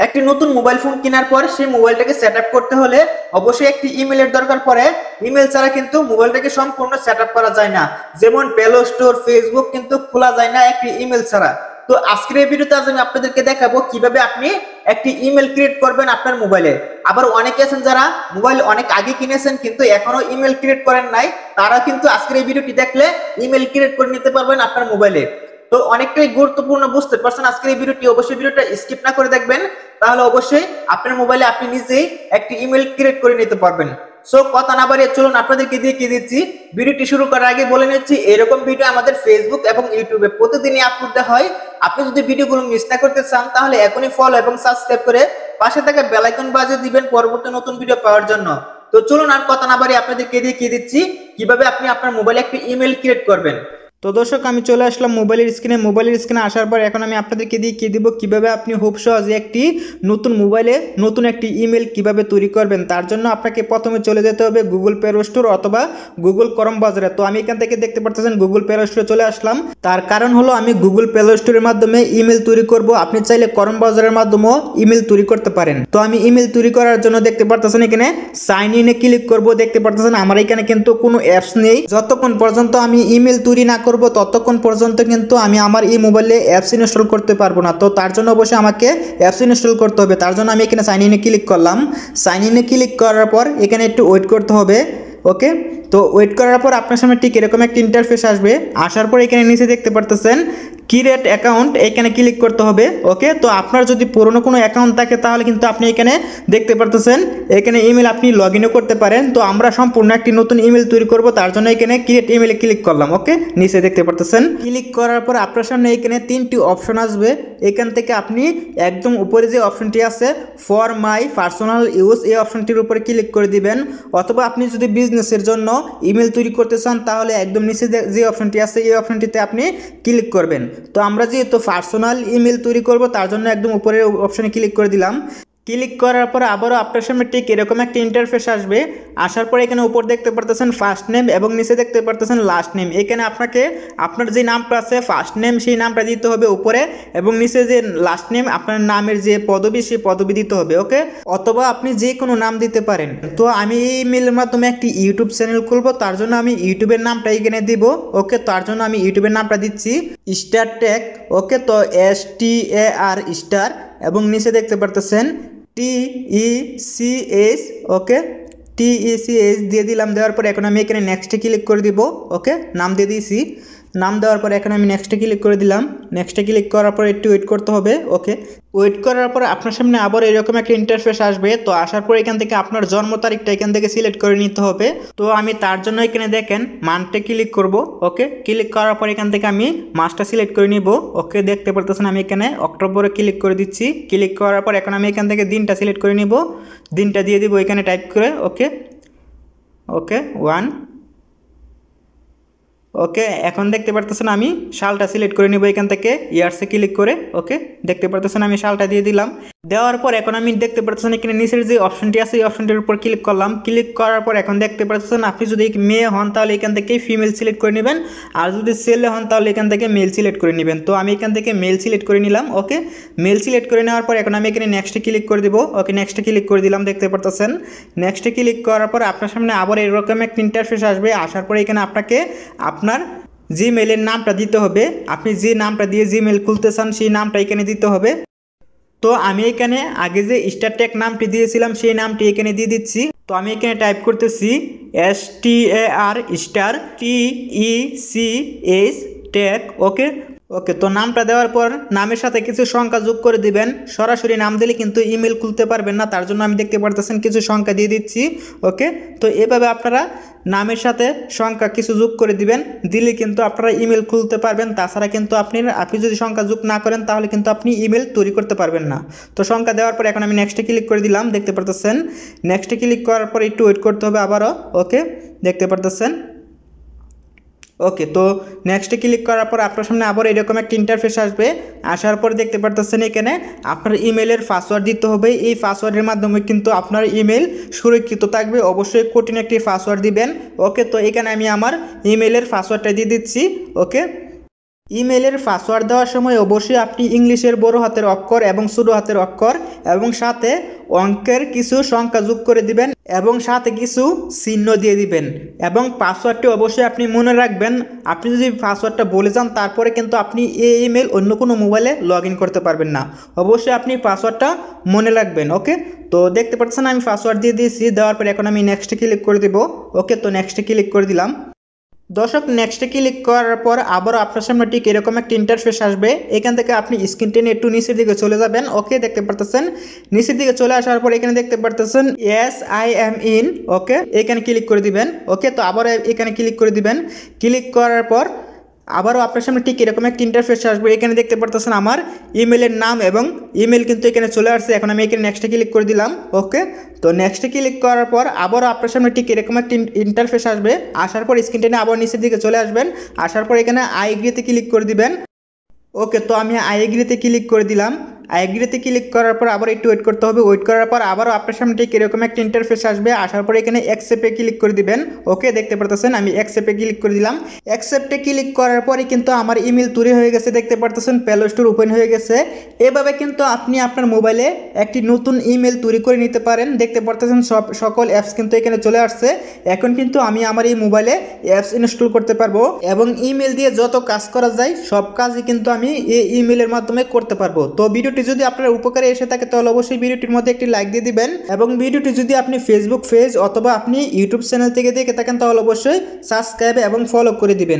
একটি নতুন mobile phone কেনার পর সেই মোবাইলটাকে সেট আপ করতে হলে অবশ্যই একটি ইমেলের দরকার পড়ে। ইমেল ছাড়া কিন্তু মোবাইলটাকে সম্পূর্ণ সেট আপ করা যায় না। যেমন প্লে স্টোর, ফেসবুক কিন্তু খোলা যায় না একটি ইমেল ছাড়া। তো আজকের এই ভিডিওতে আজ আমি আপনাদেরকে দেখাবো কিভাবে আপনি একটি ইমেল ক্রিয়েট করবেন আপনার মোবাইলে। আবার অনেকে আছেন যারা মোবাইল অনেক আগে কিনেছেন কিন্তু এখনো ইমেল ক্রিয়েট করেন নাই, তারা কিন্তু আজকের এই ভিডিওটি দেখলে ইমেল ক্রিয়েট করে নিতে পারবেন আপনার মোবাইলে। তো অনেকটাই গুরুত্বপূর্ণ, বুঝতে পারছেন আজকের এই ভিডিওটি, অবশ্যই ভিডিওটা স্কিপ না করে দেখবেন, তাহলে অবশ্যই আপনার মোবাইলে আপনি নিজেই একটি ইমেল ক্রিয়েট করে নিতে পারবেন। সো কথা না বাড়িয়ে চলুন আপনাদেরকে দেখিয়ে দিচ্ছি। ভিডিওটি শুরু করার আগে বলে নিচ্ছি, এরকম ভিডিও আমাদের ফেসবুক এবং ইউটিউবে প্রতিদিনই আপলোড দেওয়া হয়। আপনি যদি ভিডিওগুলো মিস না করতে চান তাহলে এখনই ফলো এবং সাবস্ক্রাইব করে পাশে থাকা বেল আইকন বাজিয়ে দিবেন পরবর্তী নতুন ভিডিও পাওয়ার জন্য। তো চলুন আর কথা না বাড়িয়ে আপনাদেরকে দেখিয়ে দিচ্ছি কিভাবে আপনি আপনার মোবাইলে একটি ইমেল ক্রিয়েট করবেন। তো দর্শক, আমি চলে আসলাম মোবাইলের স্ক্রিনে আসার পর এখন আমি আপনাদেরকে দেখিয়ে দিব কিভাবে আপনি খুব সহজে একটি নতুন মোবাইলে নতুন একটি ইমেল কিভাবে তৈরি করবেন। তার জন্য আপনাকে প্রথমে চলে যেতে হবে গুগল প্লে স্টোর অথবা গুগল ক্রোম ব্রাউজারে। তো আমি এখান থেকে দেখতে পাচ্ছেন গুগল প্লে স্টোরে চলে আসলাম। তার কারণ হলো আমি গুগল প্লে স্টোরের মাধ্যমে ইমেল তৈরি করব, আপনি চাইলে ক্রোম ব্রাউজারের মাধ্যমেও ইমেল তৈরি করতে পারেন। তো আমি ইমেল তৈরি করার জন্য দেখতে পাচ্ছেন এখানে সাইন ইনে ক্লিক করব। দেখতে পাচ্ছেন আমার এখানে কিন্তু কোনো অ্যাপস নেই। যতক্ষণ পর্যন্ত আমি ইমেল তৈরি না করব ততক্ষণ পর্যন্ত কিন্তু আমি আমার এই মোবাইলে অ্যাপস ইনস্টল করতে পারবো না। তো তার জন্য অবশ্যই আমাকে অ্যাপস ইনস্টল করতে হবে। তার জন্য আমি এখানে সাইন ইনে ক্লিক করলাম। সাইন ইনে ক্লিক করার পর এখানে একটু ওয়েট করতে হবে। ওকে, তো ওয়েট করার পর আপনার সামনে ঠিক এরকম একটা ইন্টারফেস আসবে। আসার পর এখানে নিচে দেখতে পারতেছেন ক্রিয়েট অ্যাকাউন্ট, এখানে ক্লিক করতে হবে। ওকে, তো আপনার যদি পুরনো কোনো অ্যাকাউন্ট থাকে তাহলে কিন্তু আপনি এখানে দেখতে পারতেছেন এখানে ইমেল আপনি লগ ইনও করতে পারেন। তো আমরা সম্পূর্ণ একটি নতুন ইমেল তৈরি করব, তার জন্য এখানে ক্রিয়েট ইমেলে ক্লিক করলাম। ওকে, নিচে দেখতে পারতেছেন ক্লিক করার পর আপনার সামনে এখানে তিনটি অপশন আসবে। এখান থেকে আপনি একদম উপরে যে অপশনটি আছে ফর মাই পার্সোনাল ইউজ, এই অপশনটির উপরে ক্লিক করে দিবেন। অথবা আপনি যদি বিজনেসের জন্য ইমেল তৈরি করতে চান তাহলে একদম নিচে যে অপশনটি আছে এই অপশনটিতে আপনি ক্লিক করবেন। তো আমরা যেহেতু পার্সোনাল ইমেল তৈরি করব তার জন্য একদম উপরের অপশনে ক্লিক করে দিলাম। ক্লিক করার পর আবারও আপনার সামনে ঠিক এরকম একটা ইন্টারফেস আসবে। আসার পর এখানে উপর দেখতে পারতেছেন ফার্স্ট নেম এবং নিচে দেখতে পারতেছেন লাস্ট নেম। এখানে আপনাকে আপনার যে নামটা আছে ফার্স্ট নেম সেই নামটা দিতে হবে উপরে, এবং নিচে যে লাস্ট নেম আপনার নামের যে পদবি সেই পদবি দিতে হবে। ওকে, অথবা আপনি যে কোনো নাম দিতে পারেন। তো আমি এই ইমেলের মাধ্যমে একটি ইউটিউব চ্যানেল খুলবো, তার জন্য আমি ইউটিউবের নামটা এখানে দিব। ওকে, তার জন্য আমি ইউটিউবের নামটা দিচ্ছি স্টার টেক। ওকে, তো STAR স্টার, এবং নিচে দেখতে পারতেছেন TECH। ওকে, TECH দিয়ে দিলাম। দেওয়ার পর এখন আমি এখানে নেক্সটে ক্লিক করে দিব। ওকে, নাম দিয়ে দিয়েছি। নাম দেওয়ার পর এখন আমি নেক্সটে ক্লিক করে দিলাম। নেক্সটে ক্লিক করার পর একটু ওয়েট করতে হবে। ওকে, ওয়েট করার পর আপনার সামনে আবার এরকম একটা ইন্টারফেস আসবে। তো আসার পর এখান থেকে আপনার জন্ম তারিখটা এখান থেকে সিলেক্ট করে নিতে হবে। তো আমি তার জন্য এখানে দেখেন মান্থে ক্লিক করব। ওকে, ক্লিক করার পর এখান থেকে আমি মাসটা সিলেক্ট করে নিব। ওকে, দেখতে পারতেছেন আমি এখানে অক্টোবরে ক্লিক করে দিচ্ছি। ক্লিক করার পর এখন আমি এখান থেকে দিনটা সিলেক্ট করে নিব, দিনটা দিয়ে দিব এখানে টাইপ করে। ওকে, ওকে 1। ওকে, এখন দেখতে পারতেছেন আমি সালটা সিলেক্ট করে নিব এখান থেকে ইয়ার্সে ক্লিক করে। ওকে, দেখতে পারতেছেন আমি সালটা দিয়ে দিলাম। দেওয়ার পর এখন আমি দেখতে পারতেছেন এখানে নিচের যে অপশনটি আছে এই অপশনটির উপর ক্লিক করলাম। ক্লিক করার পর এখন দেখতে পারতেছেন আপনি যদি মেয়ে হন তাহলে এখান থেকে ফিমেল সিলেক্ট করে নেবেন, আর যদি ছেলে হন তাহলে এখান থেকে মেল সিলেক্ট করে নেবেন। তো আমি এখান থেকে মেল সিলেক্ট করে নিলাম। ওকে, মেল সিলেক্ট করে নেওয়ার পর এখন আমি এখানে নেক্সটে ক্লিক করে দিব। ওকে, নেক্সটে ক্লিক করে দিলাম। দেখতে পারতেছেন নেক্সটে ক্লিক করার পর আপনার সামনে আবার এরকম একটা ইন্টারফেস আসবে। আসার পরে এখানে আপনাকে আপনার জিমেলের নামটা দিতে হবে। আপনি যে নামটা দিয়ে জিমেল খুলতে চান সেই নামটা এখানে দিতে হবে। তো আমি এখানে আগে যে স্টার টেক নামটি দিয়েছিলাম সেই নামটি এখানে দিয়ে দিচ্ছি। তো আমি এখানে টাইপ করতেছি STAR স্টার TECH টেক। ওকে, ওকে, তো নামটা দেওয়ার পর নামের সাথে কিছু সংখ্যা যোগ করে দিবেন। সরাসরি নাম দিলে কিন্তু ইমেল খুলতে পারবেন না, তার জন্য আমি দেখতে পারতেছেন কিছু সংখ্যা দিয়ে দিচ্ছি। ওকে, তো এভাবে আপনারা নামের সাথে সংখ্যা কিছু যোগ করে দিবেন, দিলে কিন্তু আপনারা ইমেল খুলতে পারবেন। তাছাড়া কিন্তু আপনি যদি সংখ্যা যোগ না করেন তাহলে কিন্তু আপনি ইমেল তৈরি করতে পারবেন না। তো সংখ্যা দেওয়ার পর এখন আমি নেক্সটে ক্লিক করে দিলাম। দেখতে পারতেছেন নেক্সটে ক্লিক করার পর একটু ওয়েট করতে হবে আবারও। ওকে, দেখতে পারতেছেন। ওকে, তো নেক্সটে ক্লিক করার পর আপনার সামনে আবার এরকম একটা ইন্টারফেস আসবে। আসার পর দেখতে পারতেছেন এখানে আপনার ইমেলের পাসওয়ার্ড দিতে হবে। এই পাসওয়ার্ডের মাধ্যমে কিন্তু আপনার ইমেল সুরক্ষিত থাকবে। অবশ্যই কঠিন একটি পাসওয়ার্ড দিবেন। ওকে, তো এখানে আমি আমার ইমেলের পাসওয়ার্ডটা দিয়ে দিচ্ছি। ওকে, ইমেলের পাসওয়ার্ড দেওয়ার সময় অবশ্যই আপনি ইংলিশের বড় হাতের অক্ষর এবং ছোট হাতের অক্ষর এবং সাথে অঙ্কের কিছু সংখ্যা যোগ করে দিবেন এবং সাথে কিছু চিহ্ন দিয়ে দিবেন এবং পাসওয়ার্ডটি অবশ্যই আপনি মনে রাখবেন। আপনি যদি পাসওয়ার্ডটা বলে যান তারপরে কিন্তু আপনি এই ইমেল অন্য কোনো মোবাইলে লগ ইন করতে পারবেন না। অবশ্যই আপনি পাসওয়ার্ডটা মনে রাখবেন। ওকে, তো দেখতে পাচ্ছেন আমি পাসওয়ার্ড দিয়ে দিয়েছি, দেওয়ার পরে এখন আমি নেক্সটে ক্লিক করে দেব। ওকে, তো নেক্সটে ক্লিক করে দিলাম। দর্শক, নেক্সটে ক্লিক করার পর আবারও আপনার সামনে ঠিক এরকম একটা ইন্টারফেস আসবে। এখান থেকে আপনি স্ক্রিন টেনে একটু নিচের দিকে চলে যাবেন। ওকে, দেখতে পারতেছেন নিচের দিকে চলে আসার পর এখানে দেখতে পারতেছেন ইয়েস আই এম ইন। ওকে, এখানে ক্লিক করে দিবেন। ওকে, তো আবারও এখানে ক্লিক করে দিবেন। ক্লিক করার পর আবারও আপনার সামনে ঠিক এরকম একটা ইন্টারফেস আসবে। এখানে দেখতে পারতেছেন আমার ইমেলের নাম এবং ইমেল কিন্তু এখানে চলে আসছে। এখন আমি এখানে নেক্সটে ক্লিক করে দিলাম। ওকে, তো নেক্সটে ক্লিক করার পর আবারও আপনার সামনে ঠিক এরকম একটা ইন্টারফেস আসবে। আসার পর স্ক্রিন টেনে আবার নিচের দিকে চলে আসবেন। আসার পর এখানে আই এগ্রিতে ক্লিক করে দিবেন। ওকে, তো আমি আই এগ্রিতে ক্লিক করে দিলাম। আই এগ্রিতে ক্লিক করার পর আবার একটু ওয়েট করতে হবে। ওয়েট করার পর আবারও আপনার সামনে ঠিক এরকম একটা ইন্টারফেস আসবে। আসার পর এখানে অ্যাকসেপ্টে ক্লিক করে দিবেন। ওকে, দেখতে পারতেছেন আমি অ্যাকসেপ্টে ক্লিক করে দিলাম। অ্যাকসেপ্টে ক্লিক করার পরে কিন্তু আমার ইমেল তৈরি হয়ে গেছে। দেখতে পারতেছেন প্লে স্টোর ওপেন হয়ে গেছে। এভাবে কিন্তু আপনি আপনার মোবাইলে একটি নতুন ইমেল তৈরি করে নিতে পারেন। দেখতে পারতেছেন সকল অ্যাপস কিন্তু এখানে চলে আসছে। এখন কিন্তু আমি আমার এই মোবাইলে অ্যাপস ইনস্টল করতে পারবো এবং ইমেল দিয়ে যত কাজ করা যায় সব কাজই কিন্তু আমি এই ইমেলের মাধ্যমে করতে পারবো। তো ভিডিওটি যদি আপনার উপকারে এসে থাকে তাহলে অবশ্যই ভিডিওটির মধ্যে একটি লাইক দিয়ে দিবেন এবং ভিডিওটি যদি আপনি ফেসবুক পেজ অথবা আপনি ইউটিউব চ্যানেল থেকে দেখে থাকেন তাহলে অবশ্যই সাবস্ক্রাইব এবং ফলো করে দিবেন।